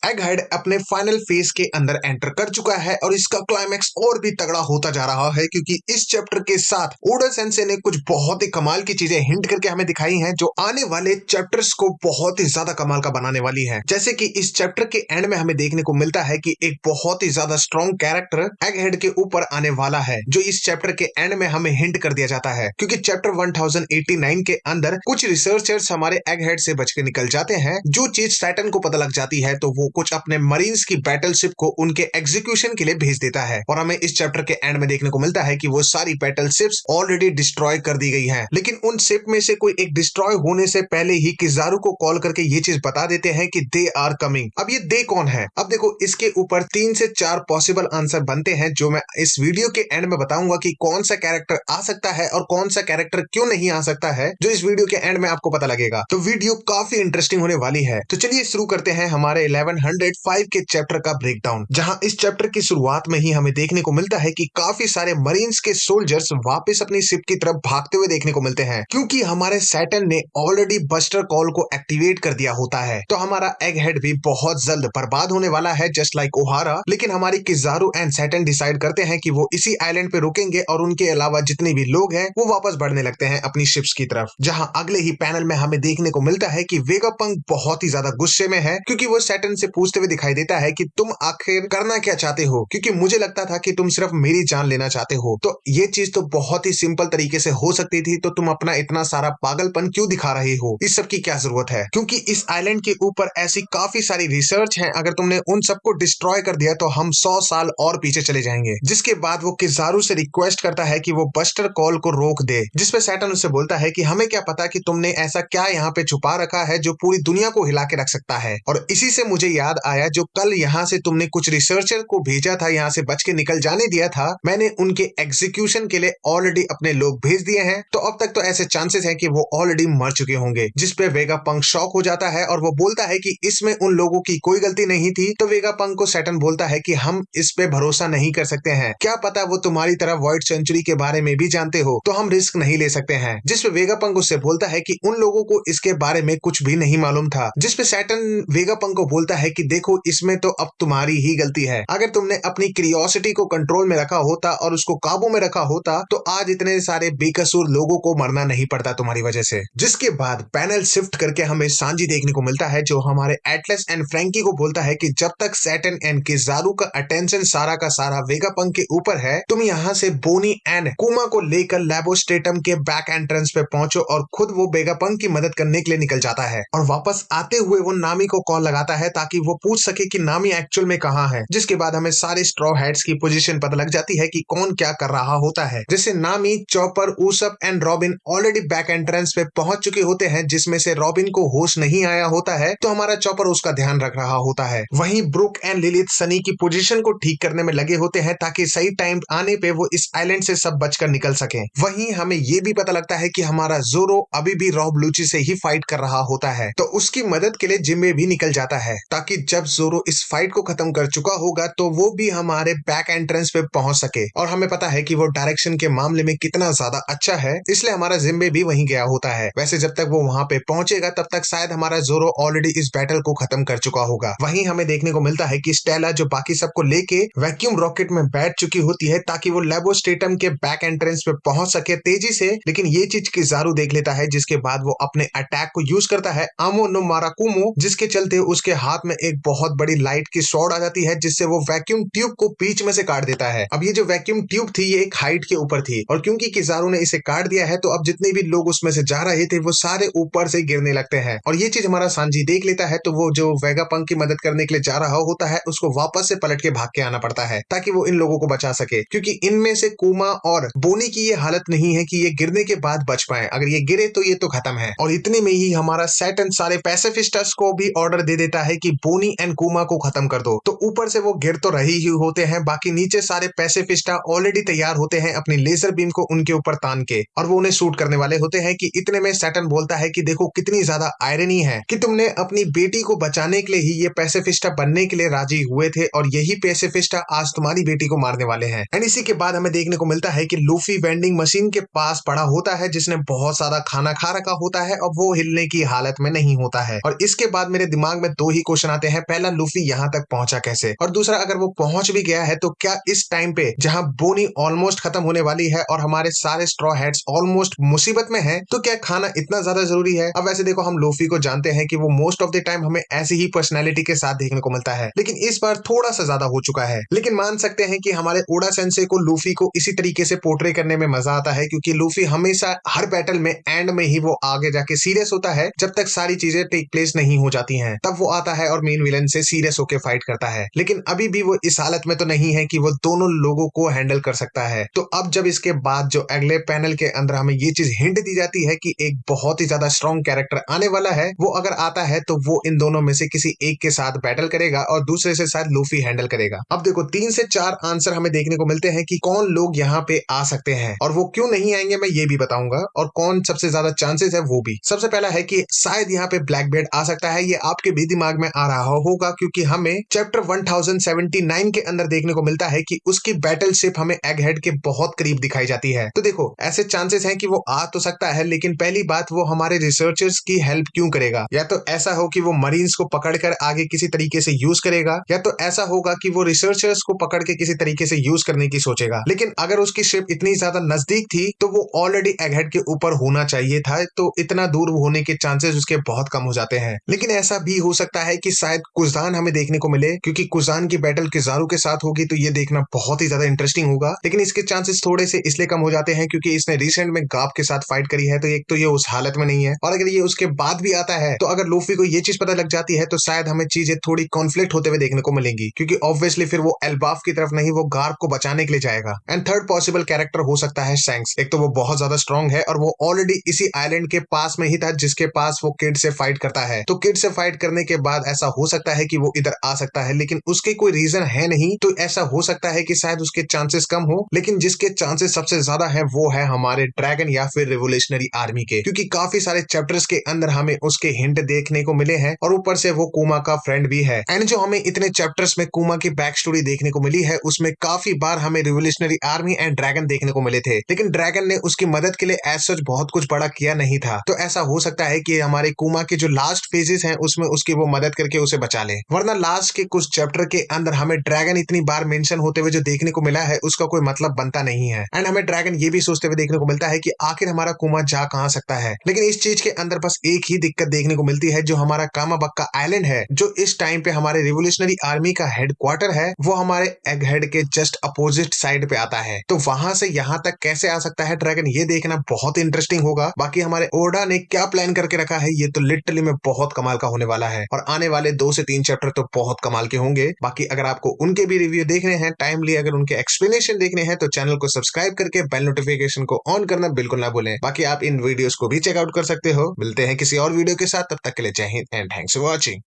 Egghead अपने final phase के अंदर एंटर कर चुका है और इसका क्लाइमैक्स और भी तगड़ा होता जा रहा है क्योंकि इस चैप्टर के साथ ओडा सेंसे ने कुछ बहुत ही कमाल की चीजें हिंट करके हमें दिखाई हैं जो आने वाले चैप्टर्स को बहुत ही ज्यादा कमाल का बनाने वाली है। जैसे कि इस चैप्टर के एंड में हमें देखने को मिलता है कि एक बहुत ही ज्यादा स्ट्रॉन्ग कैरेक्टर एगहेड के ऊपर आने वाला है जो इस चैप्टर के एंड में हमें हिंट कर दिया जाता है क्योंकि चैप्टर 1089 के अंदर कुछ रिसर्चर्स हमारे एगहेड से बच के निकल जाते हैं। जो चीज सैटर्न को पता लग जाती है तो वो कुछ अपने मरीन्स की बैटलशिप को उनके एग्जीक्यूशन के लिए भेज देता है और हमें इस चैप्टर के एंड में देखने को मिलता है कि वो सारी बैटलशिप्स ऑलरेडी डिस्ट्रॉय कर दी गई हैं। लेकिन उन शिप में से कोई एक डिस्ट्रॉय होने से पहले ही किजारू को कॉल करके ये चीज बता देते हैं कि दे आर कमिंग। अब ये दे कौन है? अब देखो इसके ऊपर 3 से 4 पॉसिबल आंसर बनते हैं जो मैं इस वीडियो के एंड में बताऊंगा कि कौन सा कैरेक्टर आ सकता है और कौन सा कैरेक्टर क्यों नहीं आ सकता है, जो इस वीडियो के एंड में आपको पता लगेगा। तो वीडियो काफी इंटरेस्टिंग होने वाली है। तो चलिए शुरू करते हैं हमारे 1105 के चैप्टर का ब्रेकडाउन, जहां इस चैप्टर की शुरुआत में ही हमें देखने को मिलता है कि काफी सारे मरीन्स के सोल्जर्स वापस अपनी शिप की तरफ भागते हुए देखने को मिलते हैं क्योंकि हमारे सैटर्न ने ऑलरेडी बस्टर कॉल को एक्टिवेट कर दिया होता है। तो हमारा एगहेड भी बहुत जल्द बर्बाद होने वाला है जस्ट लाइक ओहारा। लेकिन हमारी किजारू एंड सैटर्न डिसाइड करते हैं कि वो इसी आइलैंड पे रुकेंगे और उनके अलावा जितने भी लोग हैं वो वापस बढ़ने लगते हैं अपनी शिप्स की तरफ। जहां अगले ही पैनल में हमें देखने को मिलता है कि वेगापंक बहुत ही ज्यादा गुस्से में है क्योंकि वो सैटर्न से पूछते हुए दिखाई देता है कि तुम आखिर करना क्या चाहते हो, क्योंकि मुझे लगता था कि तुम सिर्फ मेरी जान लेना चाहते हो। तो ये चीज तो बहुत ही सिंपल तरीके से हो सकती थी, तो तुम अपना इतना सारा पागलपन क्यों दिखा रहे हो? इस सब की क्या जरूरत है? क्योंकि इस आइलैंड के ऊपर ऐसी काफी सारी रिसर्च है, अगर तुमने उन सबको डिस्ट्रॉय कर दिया तो हम 100 साल और पीछे चले जाएंगे। जिसके बाद वो किजारू से रिक्वेस्ट करता है कि वो बस्टर कॉल को रोक दे, जिसपे सैटर्न उससे बोलता है कि हमें क्या पता कि तुमने ऐसा क्या यहाँ पे छुपा रखा है जो पूरी दुनिया को हिला के रख सकता है। और इसी से मुझे याद आया, जो कल यहाँ से तुमने कुछ रिसर्चर को भेजा था, यहाँ से बच के निकल जाने दिया था, मैंने उनके एग्जीक्यूशन के लिए ऑलरेडी अपने लोग भेज दिए हैं। तो अब तक तो ऐसे चांसेस है कि वो ऑलरेडी मर चुके होंगे। जिसपे वेगापंक शॉक हो जाता है और वो बोलता है कि इसमें उन लोगों की कोई गलती नहीं थी। तो वेगापंक को सैटर्न बोलता है कि हम इस पे भरोसा नहीं कर सकते हैं, क्या पता वो तुम्हारी तरह वॉइड सेंचुरी के बारे में भी जानते हो, तो हम रिस्क नहीं ले सकते हैं। जिसपे वेगापंक उससे बोलता है कि उन लोगों को इसके बारे में कुछ भी नहीं मालूम था। जिसपे सैटर्न वेगापंक को बोलता है कि देखो इसमें तो अब तुम्हारी ही गलती है, अगर तुमने अपनी क्यूरियोसिटी को कंट्रोल में रखा होता और उसको काबू में रखा होता तो आज इतने सारे बेकसूर लोगों को मरना नहीं पड़ता तुम्हारी वजह से। जिसके बाद पैनल शिफ्ट करके हमें सांजी देखने को मिलता है जो हमारे एटलस एंड फ्रैंकी को बोलता है कि जब तक सैटर्न एंड किजारू का अटेंशन सारा का सारा वेगापंक के ऊपर है, तुम यहाँ से बोनी एंड कुमा को लेकर लैबोस्ट्रेटम के बैक एंट्रेंस पे पहुंचो। और खुद वो वेगापंक की मदद करने के लिए निकल जाता है और वापस आते हुए वो नामी को कॉल लगाता है ताकि वो पूछ सके कि नामी एक्चुअल में कहाँ है। जिसके बाद हमें सारे स्ट्रॉ हेड्स की पोजीशन पता लग जाती है कि कौन क्या कर रहा होता है। जैसे Nami, Chopper, Usopp and Robin already back entrance पे पहुंच चुके होते हैं, जिसमें से रॉबिन को होश नहीं आया होता है तो हमारा चॉपर उसका ध्यान रख रहा होता है। वहीं ब्रुक एंड लिलिथ सनी की पोजीशन को ठीक करने में लगे होते हैं ताकि सही टाइम आने पे वो इस आइलैंड से सब बचकर निकल सके। वहीं हमें ये भी पता लगता है कि हमारा जोरो अभी भी रॉब लूची से ही फाइट कर रहा होता है, तो उसकी मदद के लिए जिम्मे भी निकल जाता है ताकि जब जोरो इस फाइट को खत्म कर चुका होगा तो वो भी हमारे बैक एंट्रेंस पे पहुंच सके। और हमें पता है कि वो डायरेक्शन के मामले में कितना ज्यादा अच्छा है, इसलिए हमारा जिम्मे भी वहीं गया होता है। वैसे जब तक वो वहां पे पहुंचेगा तब तक शायद हमारा जोरो ऑलरेडी इस बैटल को खत्म कर चुका होगा। वहीं हमें देखने को मिलता है कि स्टेला जो बाकी सबको लेके वैक्यूम रॉकेट में बैठ चुकी होती है ताकि वो लैबोस्ट्रेटम के बैक एंट्रेंस पे पहुंच सके तेजी से। लेकिन ये चीज किजारू देख लेता है, जिसके बाद वो अपने अटैक को यूज करता है आमो नो माराकुमो, जिसके चलते उसके हाथ में एक बहुत बड़ी लाइट की शॉट आ जाती है जिससे वो वैक्यूम ट्यूब को बीच में से काट देता है। अब ये जो वैक्यूम ट्यूब थी ये एक हाइट के ऊपर थी और क्योंकि किजारू ने इसे काट दिया है तो अब जितने भी लोग उसमें से जा रहे थे वो सारे ऊपर से गिरने लगते हैं। और ये चीज हमारा सांजी देख लेता है तो वो जो वेगापंक की मदद करने के लिए जा रहा होता है उसको वापस से पलट के भाग के आना पड़ता है ताकि वो इन लोगों को बचा सके, क्योंकि इनमें से कुमा और बोनी की ये हालत नहीं है कि ये गिरने के बाद बच पाए। अगर ये गिरे तो ये तो खत्म है। और इतने में ही हमारा सैटर्न सारे पैसिफिस्टर्स को भी ऑर्डर दे देता है कि बोनी एंड कुमा को खत्म कर दो। तो ऊपर से वो गिर तो रही ही होते हैं, बाकी नीचे सारे पैसिफिस्टा ऑलरेडी तैयार होते हैं अपनी लेजर बीम को उनके ऊपर तान के और वो उन्हें शूट करने वाले होते हैं कि इतने में सैटर्न बोलता है कि देखो कितनी ज्यादा आयरनी है कि तुमने अपनी बेटी को बचाने के लिए ही ये पैसिफिस्टा बनने के लिए राजी हुए थे और यही पैसिफिस्टा आज तुम्हारी बेटी को मारने वाले हैं। एंड इसी के बाद हमें देखने को मिलता है कि लूफी वेंडिंग मशीन के पास पड़ा होता है जिसने बहुत सारा खाना खा रखा होता है और वो हिलने की हालत में नहीं होता है। और इसके बाद मेरे दिमाग में 2 ही क्वेश्चन आते हैं, पहला लूफी यहाँ तक पहुंचा कैसे, और दूसरा अगर वो पहुंच भी गया है तो क्या इस टाइम पे जहां बोनी ऑलमोस्ट खत्म होने वाली है और हमारे सारे स्ट्रॉ हैट्स ऑलमोस्ट मुसीबत में हैं, तो क्या खाना इतना ज्यादा जरूरी है। अब वैसे देखो, हम लूफी को जानते हैं कि वो मोस्ट ऑफ द टाइम हमें ऐसी ही पर्सनैलिटी के साथ देखने को मिलता है, लेकिन इस बार थोड़ा सा ज्यादा हो चुका है। लेकिन मान सकते हैं कि हमारे ओडा सेंसे को लूफी को इसी तरीके से पोर्ट्रे करने में मजा आता है, क्योंकि लूफी हमेशा हर बैटल में एंड में ही वो आगे जाके सीरियस होता है। जब तक सारी चीजें टेक प्लेस नहीं हो जाती हैं, तब वो आता है और मेन विलन से सीरियस होकर फाइट करता है। लेकिन अभी भी वो इस हालत में तो नहीं है कि वो दोनों लोगों को हैंडल कर सकता है। तो अब जब इसके बाद जो अगले पैनल के अंदर हमें ये चीज हिंट दी जाती है कि एक बहुत ही ज्यादा स्ट्रॉन्ग कैरेक्टर आने वाला है, वो अगर आता है तो वो इन दोनों में से किसी एक के साथ बैटल करेगा और दूसरे से शायद लूफी हैंडल करेगा। अब देखो, 3 से 4 आंसर हमें देखने को मिलते हैं कि कौन लोग यहाँ पे आ सकते हैं, और वो क्यों नहीं आएंगे मैं ये भी बताऊंगा, और कौन सबसे ज्यादा चांसेस है वो भी। सबसे पहला है कि शायद यहाँ पे ब्लैकबेर्ड आ सकता है। ये आपके भी दिमाग में आ रहा होगा, क्योंकि हमें चैप्टर 1079 के अंदर देखने को मिलता है कि उसकी बैटलशिप हमें एगहेड के बहुत करीब दिखाई जाती है। तो देखो, ऐसे चांसेस हैं कि वो आ तो सकता है, लेकिन पहली बात, वो हमारे रिसर्चर्स की हेल्प क्यों करेगा। या तो ऐसा हो कि वो मरीन्स को पकड़कर आगे किसी तरीके से यूज करेगा, या तो ऐसा होगा कि वो रिसर्चर्स को पकड़ के किसी तरीके से यूज करने की सोचेगा। लेकिन अगर उसकी शिप इतनी ज्यादा नजदीक थी तो वो ऑलरेडी एगहेड के ऊपर होना चाहिए था, तो इतना दूर होने के चांसेस उसके बहुत कम हो जाते हैं। लेकिन ऐसा भी हो सकता है कि शायद कुजान हमें देखने को मिले, क्योंकि कुजान की बैटल किजारू के साथ होगी, तो ये देखना बहुत ही ज्यादा इंटरेस्टिंग होगा। लेकिन इसके चांसेस थोड़े से इसलिए कम हो जाते हैं क्योंकि इसने रिसेंट में गाप के साथ फाइट करी है, तो एक तो ये उस हालत में नहीं है, और अगर ये उसके बाद भी आता है तो अगर लूफी को ये चीज पता लग जाती है तो शायद हमें चीजें थोड़ी कॉन्फ्लिक्ट होते हुए देखने को मिलेंगी, क्योंकि ऑब्वियसली फिर वो एल्बाफ की तरफ नहीं, वो गार्प को बचाने के लिए जाएगा। एंड थर्ड पॉसिबल कैरेक्टर हो सकता है शैंक्स। एक तो वो बहुत ज्यादा स्ट्रांग है और वो ऑलरेडी इसी आइलैंड के पास में ही था जिसके पास वो किड से फाइट करता है, तो किड से फाइट करने के बाद ऐसा हो सकता है कि वो इधर आ सकता है, लेकिन उसके कोई रीजन है नहीं, तो ऐसा हो सकता है कि शायद उसके चांसेस कम हो। लेकिन जिसके चांसेस सबसे ज्यादा है वो है हमारे ड्रैगन या फिर रिवोल्यूशनरी आर्मी के, क्योंकि काफी सारे चैप्टर्स के अंदर हमें उसके हिंट देखने को मिले हैं, और ऊपर से वो कुमा का फ्रेंड भी है। एंड जो हमें इतने चैप्टर्स में कुमा की बैक स्टोरी देखने को मिली है, उसमें काफी बार हमें रिवोल्यूशनरी आर्मी एंड ड्रैगन देखने को मिले थे, लेकिन ड्रैगन ने उसकी मदद के लिए एज सच बहुत कुछ बड़ा किया नहीं था। तो ऐसा हो सकता है कि हमारे कुमा के जो लास्ट फेजेस हैं उसमें उसकी वो मदद करके उसे बचा ले, वरना लास्ट के कुछ चैप्टर के अंदर हमें ड्रैगन इतनी बार मेंशन होते हुए जो देखने को मिला है उसका कोई मतलब बनता नहीं है। एंड हमें ड्रैगन ये भी सोचते हुए देखने को मिलता है कि आखिर हमारा कुमा जा कहां सकता है। लेकिन इस चीज के अंदर बस एक ही दिक्कत देखने को मिलती है, जो हमारा कामाबक्का आइलैंड है, जो इस टाइम पे हमारे रिवोल्यूशनरी आर्मी का हेडक्वार्टर है, वो हमारे एगहेड के जस्ट अपोजिट साइड पे आता है। तो वहां से यहां तक कैसे आ सकता है ड्रैगन, ये देखना बहुत इंटरेस्टिंग होगा। बाकी हमारे ओडा ने क्या प्लान करके रखा है, ये तो लिटरली में बहुत कमाल का होने वाला है, और आने वाले 2 से 3 चैप्टर तो बहुत कमाल के होंगे। बाकी अगर आपको उनके भी रिव्यू देखने हैं टाइमली, अगर उनके एक्सप्लेनेशन देखने हैं, तो चैनल को सब्सक्राइब करके बेल नोटिफिकेशन को ऑन करना बिल्कुल ना भूलें। बाकी आप इन वीडियोस को भी चेकआउट कर सकते हो। मिलते हैं किसी और वीडियो के साथ, तब तक के लिए जय Hind and thanks for watching.